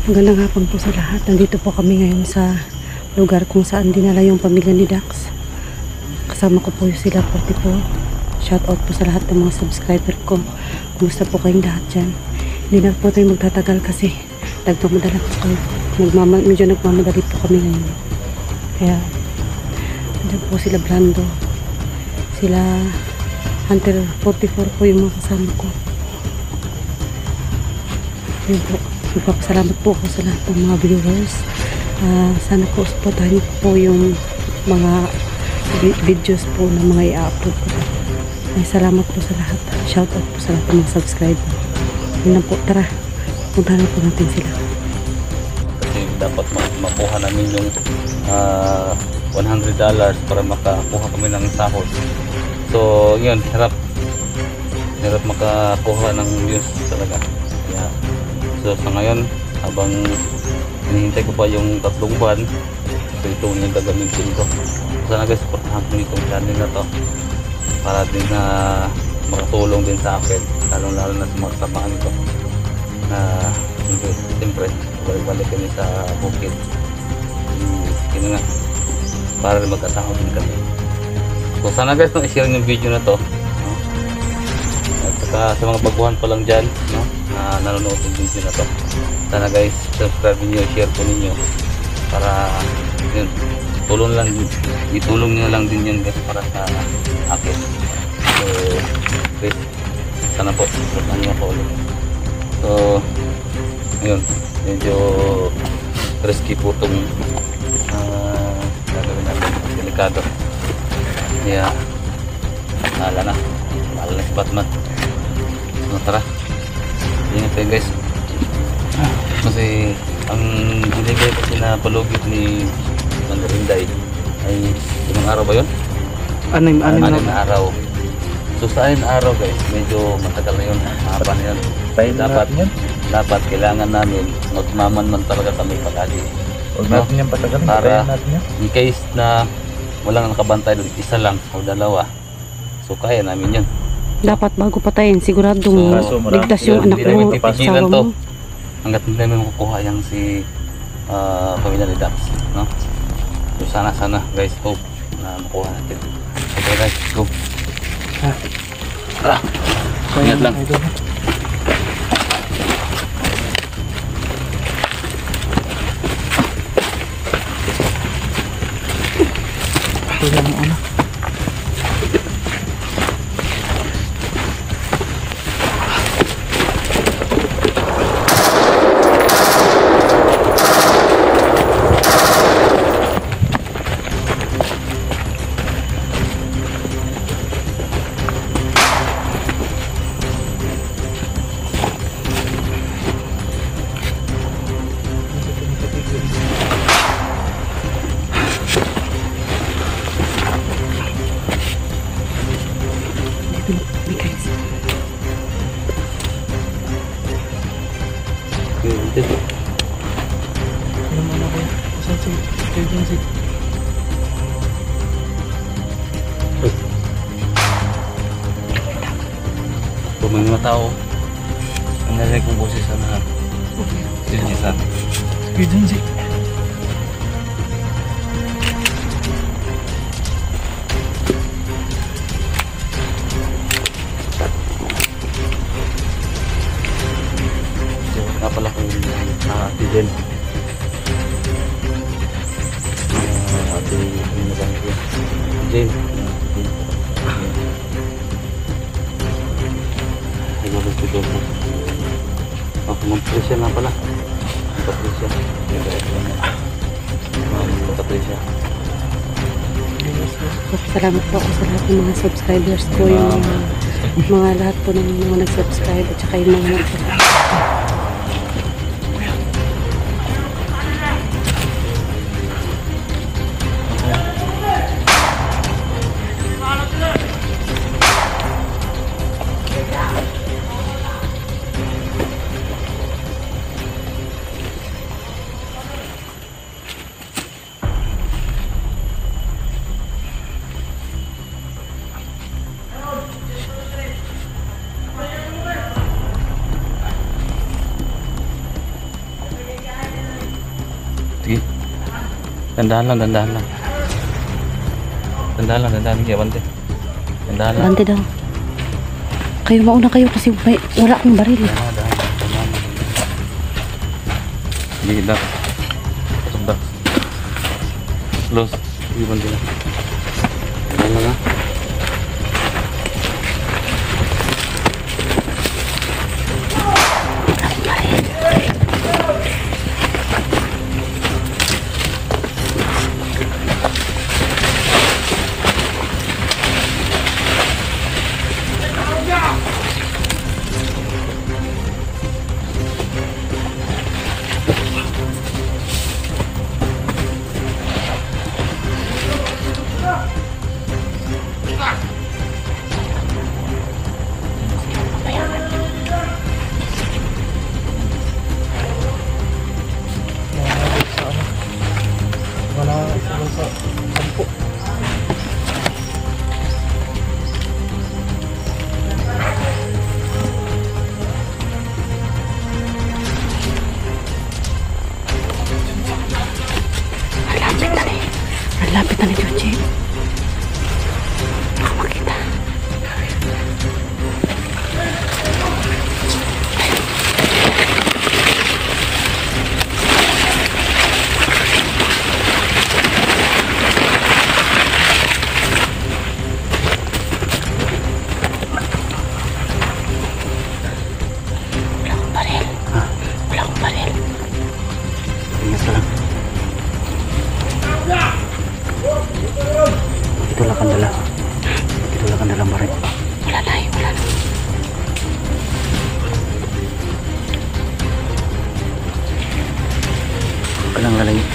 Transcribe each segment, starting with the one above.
Magandang hapon po sa lahat. Nandito po kami ngayon sa lugar kung saan dinala yung pamilya ni Dax. Kasama ko po sila 44. Shout out po sa lahat ng mga subscriber ko. Kumusta po kayong lahat dyan? Hindi na po tayo magtatagal kasi nagmamadali po kayo. Medyo nagmamadali po kami ngayon. Kaya andyan po sila Brando. Sila Hunter 44 po yung mga kasama ko. Yun po. Magpapasalamat po ako sa lahat ng mga viewers. Sana po supportahan niyo po yung mga videos po na mga i-upload ko. Ay, salamat po sa lahat. Shout out po sa lahat ng mga subscriber. Yun lang po. Tara, puntahan po natin sila. Kasi dapat makuha namin yung $100 para makakuha kami ng sahod. So yun, hirap makakuha ng views talaga. Yeah. So sa ngayon, habang hinihintay ko pa yung 3 buwan, so ito yung gagamitin ko. Sana guys, supportahan ko itong channel na to para din na makatulong din sa akin, lalo na sa mga kasamahan ko na siyempre balik kami sa bukid. Yun nga, para magkasama din kami. So sana guys, i-share yung video na to, no? At saka sa mga baguhan pa lang dyan, no, na nanonood yung video na to, sana guys, subscribe niyo, share po ninyo para yun, itulong nyo lang din yun guys para sa akin. So guys, sana po supportan nyo ako ulit. So ayun, medyo risky po itong gagawin natin, delikado. Kaya mahala na si Batman. So tara, ingat kayo guys, kasi ang binigay kasi na palugit ni Mandarinday ay ilang araw ba yun? Anim na araw. So sa 6 araw guys, medyo matagal na yun, mahaba na yun. Dapat kailangan namin magmaman talaga kami pag-agi. Huwag natin yung patagal, para in case na walang nakabantay doon, isa lang o 2, so kaya namin yun. Dapat bago patayin, siguradong ligtas yung anak mo, asawa mo. Hanggat hindi namin makukuha yung si pamilya ni Dax, no? So sana guys, hope na makuha natin. Okay guys, go. Ingat lang. Wala mo anak. Kung may mga tao, ang narinig kong boses na yun niya sa nga pala kung ate Jen, ate Jen, Patricia na pala. Patricia. Salamat po ako sa lahat ng mga subscribers ko, yung mga lahat po ng mga nag-subscribe at saka yung mga nag-subscribe. Dandahan lang, dandahan lang. Dandahan lang, dandahan. Kaya bante. Dandahan lang. Bante daw. Kayo mauna kayo kasi wala akong baril. Dandahan, dandahan, dandahan. Sige, Dax. Pasok, Dax. Los. Sige, bante lang. Dandahan lang, ha. Wala sa sampu. Ang lapit na ni Chuchi. Baka makita. Wala akong baril. Ha? Wala akong baril. Ingat ka lang. Ito lang ang dala. Ito lang ang dalang baril. Wala na wala na. Huwag ka lang lalayo.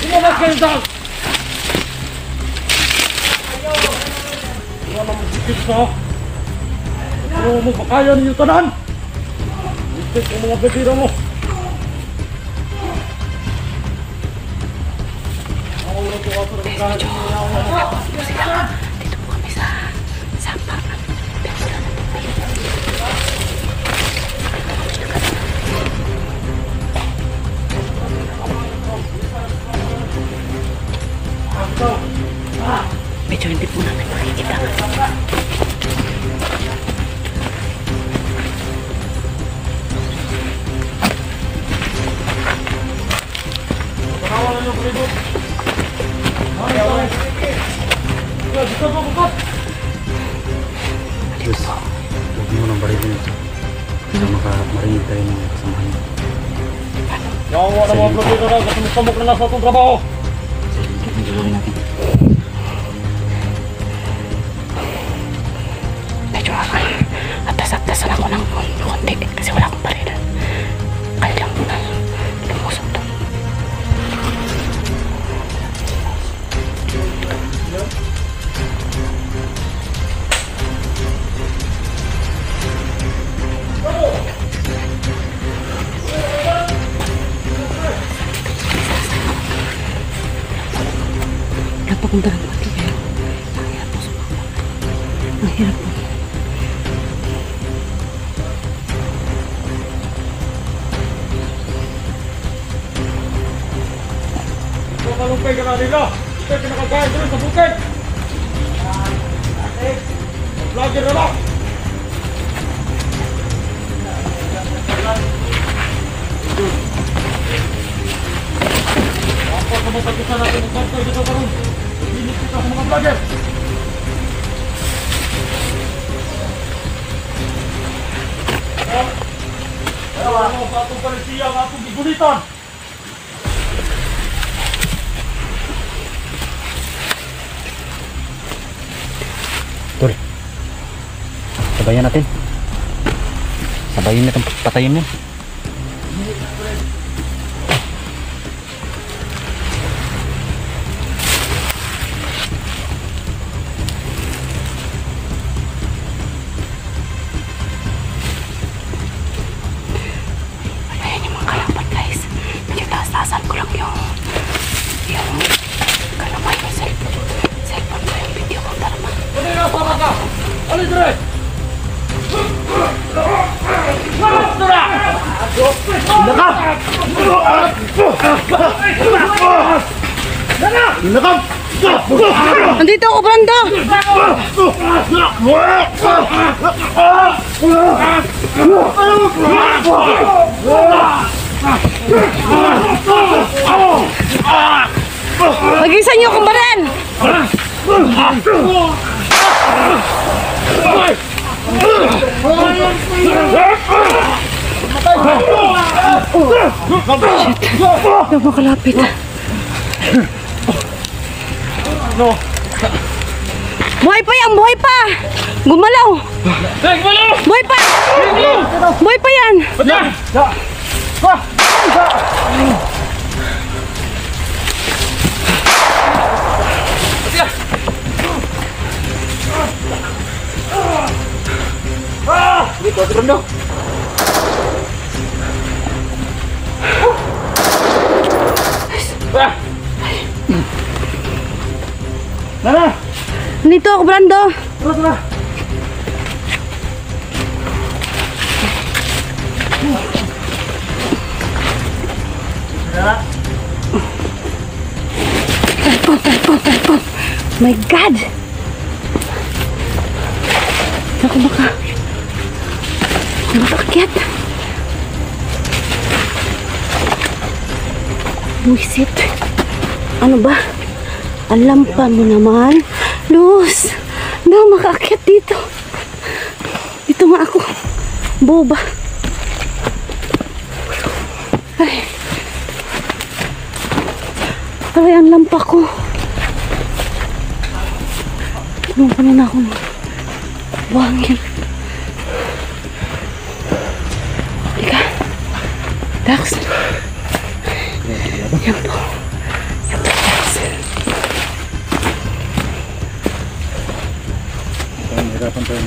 Lumabas kayo dyan! Wala mo sikip sa... Ano mo ba kaya ninyo tanan? Sikip ang mga bebira mo! Ako lang ito ako ng kahit Dito po kami sa sapa. Pero wala na tubig. Medyo hindi po namin makikita. Pakawalan niyo palibot! Dito po bukot! Diyos, huwag mo nang barilin ito. Para marinig tayo ng kasamahan mo. Yawa na mga problema na kasi magsamok na nasa itong trabaho! Ang gagawin natin. Medyo atas-atasan ako ng konti kasi wala akong baril. Kaya lang na lumusok to. Wala pa akong dalang pati pero ang hirap po sumakot. Ang hirap po. Kalumpay ka na nila! Ito pinakagaya doon sa bukid! Vlogger na lang! Ako sa mga pagkisa natin ng bantay dito parang pilit kita sa mga vlogger! Kaya ano sa atong palisiya ang atong gigulitan! Tol, sabayan natin. Sabayin natin, patayin mo. Alis dire! Nandito ako, Brando! Magisan niyo kung baril! Shit. Hindi ako makalapit. Buhay pa yan! Buhay pa! Gumalaw! Buhay pa! Buhay pa yan! Dito, Brando. Nana! Nandito ako, Brando! Tara! Tarko! My God! Ako makaakyat. Wisit. Ano ba? Alam pa mo naman. Luz! Hindi ako makaakyat dito. Dito nga ako. Boba. Ay. Aray, ang lampa ko. Ano pa na ako? Buhangin. Teka. Dax. Yan po. Yan po, Dax. Hirapan tayo.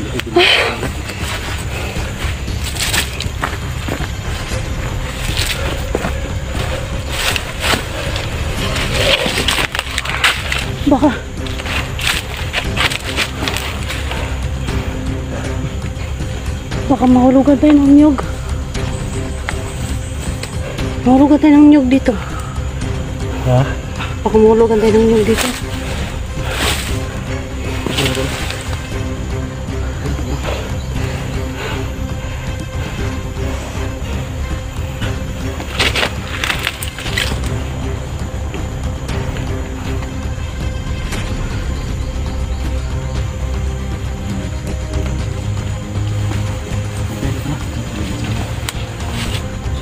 Baka mahulugan tayo ng nyug. Mahulugan tayo ng nyug dito. Ha? Baka mahulugan tayo ng nyug dito.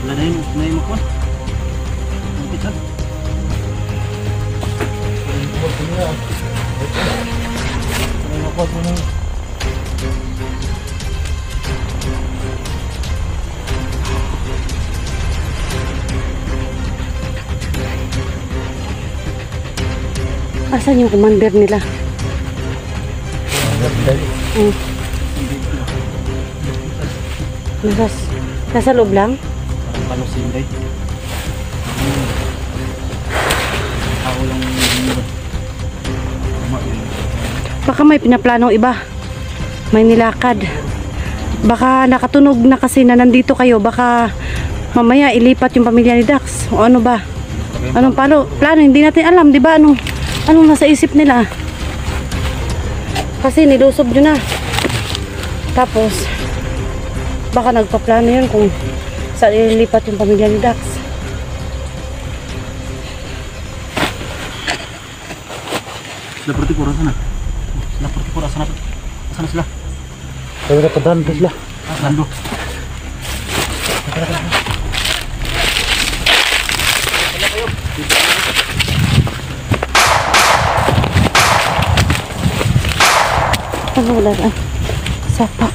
Sila na yun makuha. Ang pitan. Asan yung commander nila? Nasa loob lang? Parang palusin day. Tao lang Baka may pinaplanong iba. May nilakad. Baka nakatunog na kasi na nandito kayo. Baka mamaya ilipat yung pamilya ni Dax. O ano ba? Anong plano? Hindi natin alam, di ba? Anong nasa isip nila? Kasi nilusob nyo na. Tapos, baka nagpaplano yun kung saan ililipat yung pamilya ni Dax. Sila Pertipura sana. Sila Pertipura sana. Sana sila. Kaya na padahan pa sila. Nando. Ano wala na? Sapa.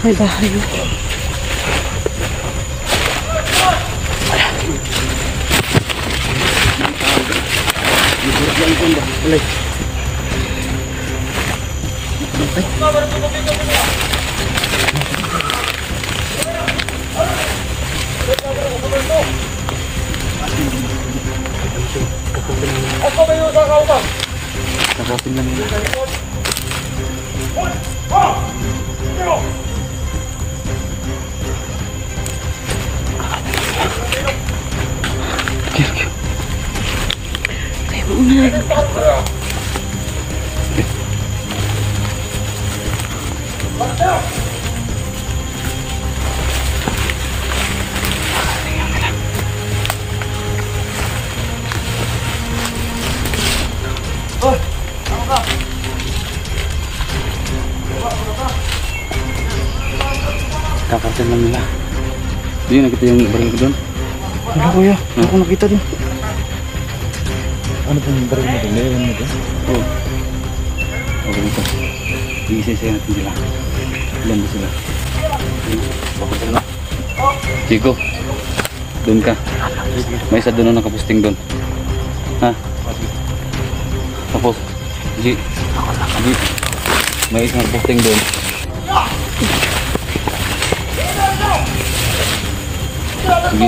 May bahay yun. Kakasin lang nila. Kayo muna. Kakasin lang nila. Hindi nakita yung baril ko doon. Wala kuya, wala akong nakita din. Ano pong baril mo doon? Layuan mo doon? Oo. Okay dito. Iisisaya natin sila. Ilan ba sila? Bakit sila? Chico, doon ka. May isa doon na nakapusting doon. Ha? Tapos, G, may isang nakapusting doon. G,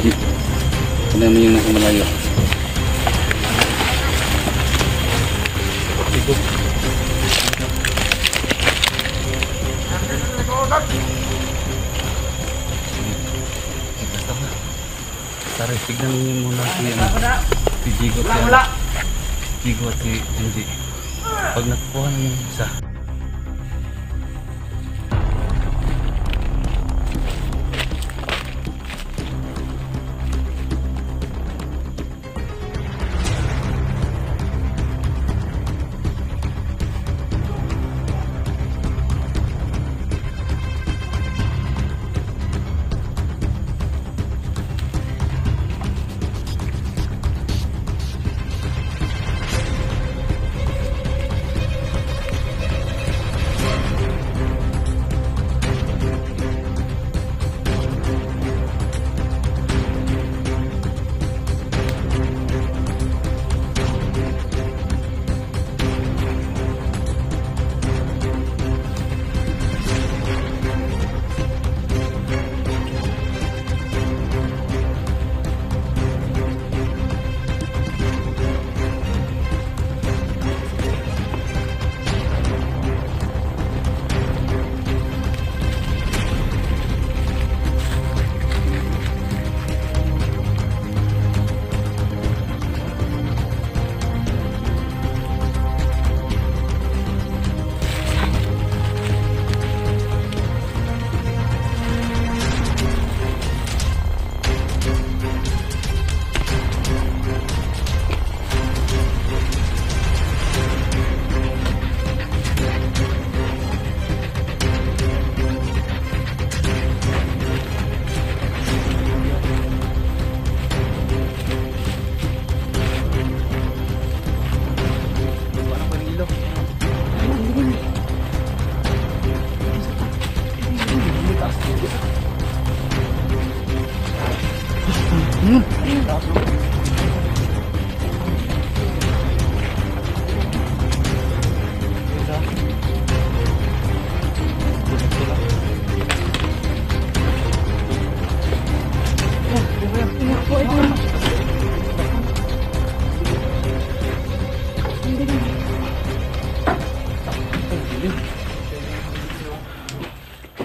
G, ano mo yung nasa malayo? Chico. Tara, tignan niyo muna si Jigo at si Angie. Pag nakuha na yung isa,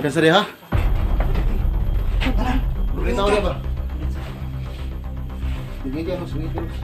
Biasa deh ha? Beritahu dia apa? Ini terus, ini terus.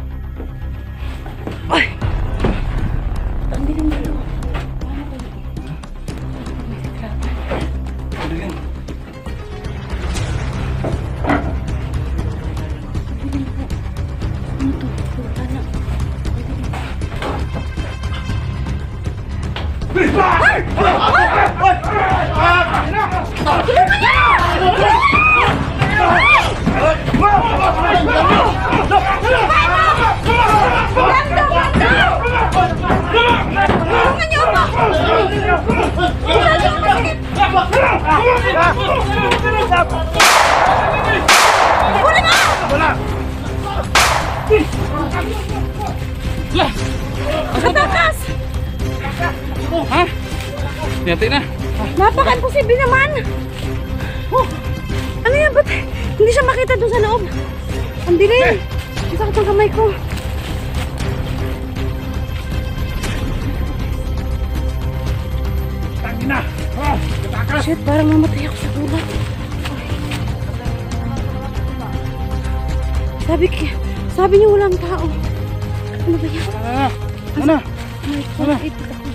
Katakas! Ha? Nyati na. Napaka-imposible naman! Oh, ano yan? Ba't Hindi siya makita doon sa loob. Ang dilim. Ang sakit ng kamay ko. Tangina! Oh, katakas! Shit, parang mamatay ako sa gulat. Sabi niyo walang tao. Ano ba yan? Ano? Oh my God, ipit ako.